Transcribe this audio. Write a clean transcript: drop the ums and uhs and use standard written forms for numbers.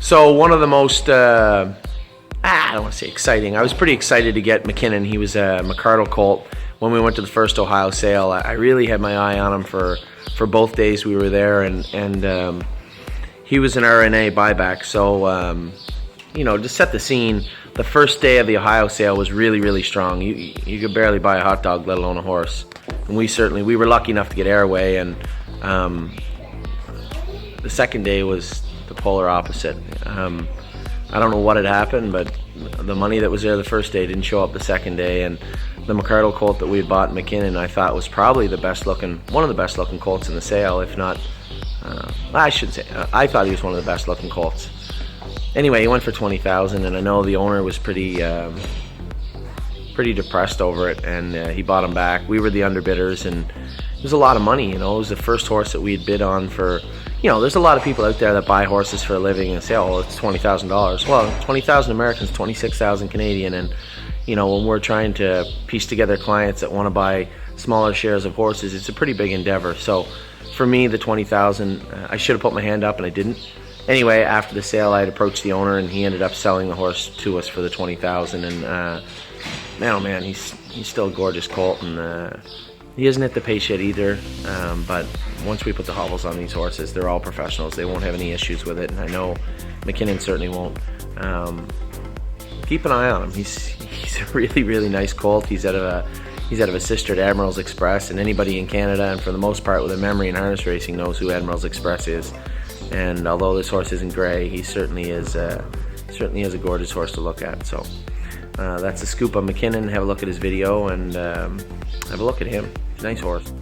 So one of the most, I don't want to say exciting. I was pretty excited to get Mckinnon. He was a McCardle colt. When we went to the first Ohio sale, I really had my eye on him for both days we were there, and he was an RNA buyback. So, to set the scene, the first day of the Ohio sale was really, really strong. You could barely buy a hot dog, let alone a horse. And we were lucky enough to get airway, and the second day was the polar opposite. I don't know what had happened, but the money that was there the first day didn't show up the second day, and the McCardle colt that we had bought, Mckinnon, I thought was probably one of the best looking colts in the sale, if not, I should say, I thought he was one of the best looking colts. Anyway, he went for $20,000, and I know the owner was pretty depressed over it, and he bought him back. We were the underbidders, and it was a lot of money. It was the first horse that we had bid on for. There's a lot of people out there that buy horses for a living and say, "Oh, it's $20,000." Well, 20,000 Americans, 26,000 Canadian, and when we're trying to piece together clients that want to buy smaller shares of horses, it's a pretty big endeavor. So, for me, the 20,000, I should have put my hand up, and I didn't. Anyway, after the sale, I had approached the owner, and he ended up selling the horse to us for the 20,000. And man, oh man, he's still a gorgeous colt, and he hasn't hit the pace yet either. But once we put the hobbles on these horses, they're all professionals. They won't have any issues with it, and I know Mckinnon certainly won't. Keep an eye on him. He's a really, really nice colt. He's out of a sister to Admiral's Express, and anybody in Canada, and for the most part with a memory in harness racing, knows who Admiral's Express is. And although this horse isn't gray, he certainly is a gorgeous horse to look at. So that's the scoop on Mckinnon. Have a look at his video, and have a look at him. Nice horse.